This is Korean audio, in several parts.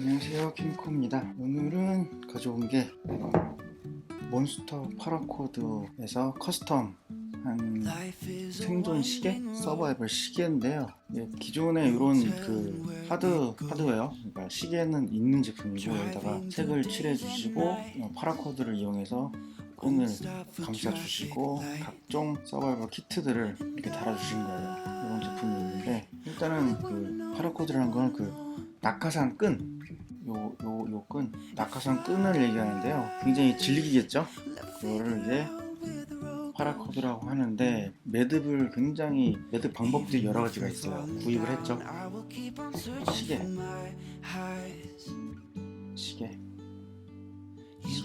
안녕하세요, 킴코입니다. 오늘은 가져온 게 몬스터 파라코드에서 커스텀 한 생존 시계? 서바이벌 시계인데요. 기존에 이런 그 하드웨어, 그러니까 시계는 있는 제품이고 여기다가 색을 칠해주시고 파라코드를 이용해서 끈을 감싸주시고 각종 서바이벌 키트들을 이렇게 달아주신 거예요. 이런 제품이 있는데 일단은 그 파라코드라는 거는 그 낙하산 끈, 요 끈, 낙하산 끈을 얘기하는데요. 굉장히 질기겠죠? 그거를 이제 파라코드라고 하는데 매듭 방법들이 여러 가지가 있어요. 구입을 했죠. 시계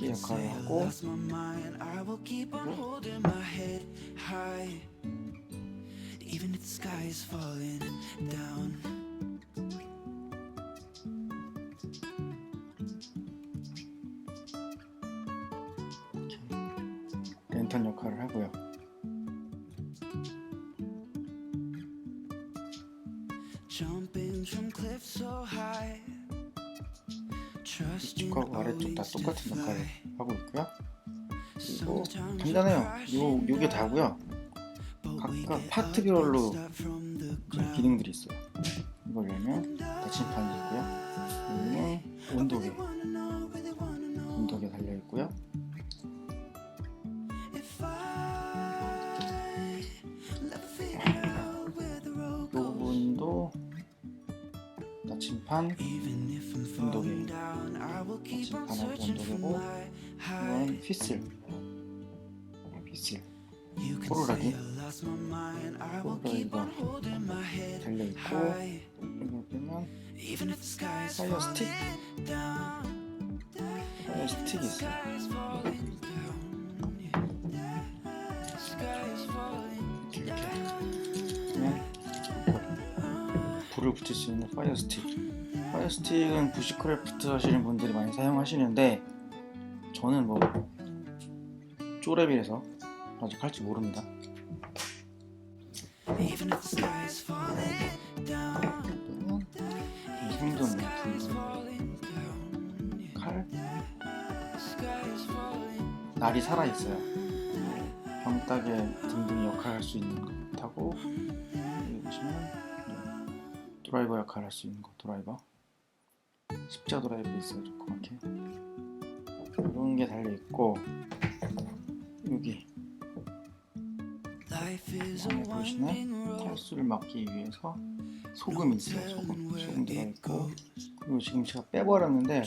역할을 하고, 랜턴 역할을 하고요. 위쪽하고 아래쪽 다 똑같은 역할을 하고 있고요. 그리고 간단해요. 요게 다고요. 각각 파트별로 기능들이 있어요. 이걸 열면 나침판이 있고요. 여기는 온도계 달려 있고요. 이 부분도 나침판, 온도계, 나침판하고 온도계고, 이건 휘슬, 호루라기가 달려있고, 여기 보면 파이어 스틱이 있어요. 불을 붙일 수 있는 파이어 스틱은 부시크래프트 하시는 분들이 많이 사용하시는데 저는 뭐 쪼렙이라서 아직 할지 모릅니다. 생존 칼, 날이 살아있어요. 병따개 등등 역할을 할 수 있는 것 하고, 여기 보시면 드라이버 역할을 할 수 있는 거, 드라이버 십자 드라이버 있어요. 조그맣게 이런 게 달려있고, 여기 안에 보시면 탈수를 막기 위해서 소금이 있어요. 소금 들어있고, 그리고 지금 제가 빼버렸는데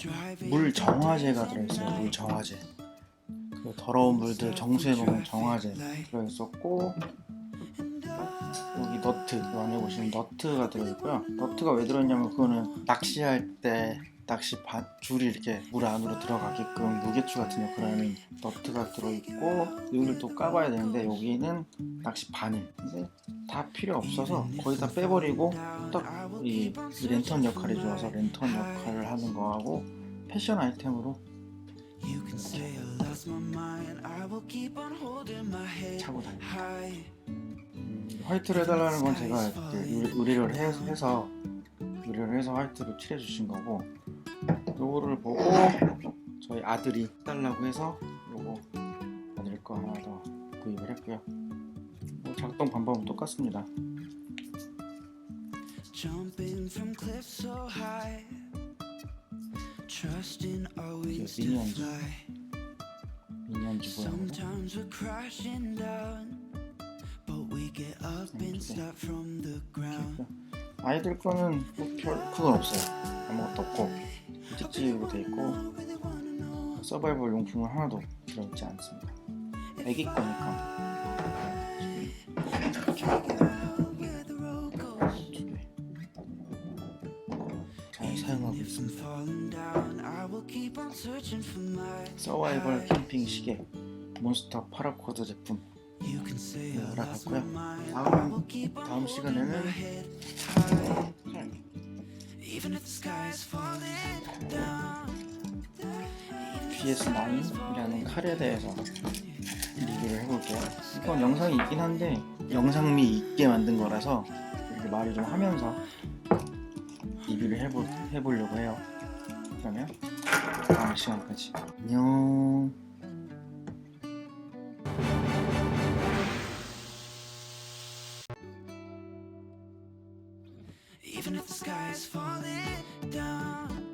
물 정화제가 들어있어요. 물 정화제, 그 더러운 물들 정수해먹는 정화제 들어있었고, 여기 너트, 이 안에 보시면 너트가 들어있고요. 너트가 왜 들어있냐면 그거는 낚시할 때 줄이 이렇게 물 안으로 들어가게끔 무게추 같은 역할을 하는 너트가 들어있고, 여기를 또 까봐야 되는데 여기는 낚시 바늘. 근데 다 필요 없어서 거의 다 빼버리고 딱 이 랜턴 역할이 좋아서 랜턴 역할을 하는 거하고, 패션 아이템으로 이렇게 차고 다닙니다. 화이트를 해달라는 건 제가 의뢰를 해서 화이트를 칠해주신 거고, 요거를 보고 저희 아들이 해달라고 해서 요거 아들 거 하나 더 구입을 했고요. 작동 방법은 똑같습니다. 미니언즈 아이들 거는 그건 없어요. 아무것도 없고 찍찍이로 돼 있고, 서바이벌 용품은 하나도 들어있지 않습니다. 애기 거니까. 잘 사용하고 있습니다. 서바이벌 캠핑 시계 몬스터 파라코드 제품 알아봤고요. 다음 시간에는 BS9이라는 칼에 대해서 리뷰를 해볼게요. 이건 영상이 있긴 한데 영상미 있게 만든 거라서 이렇게 말을 좀 하면서 리뷰를 해보려고 해요. 그러면 다음 시간까지 안녕. Even if the sky is falling down.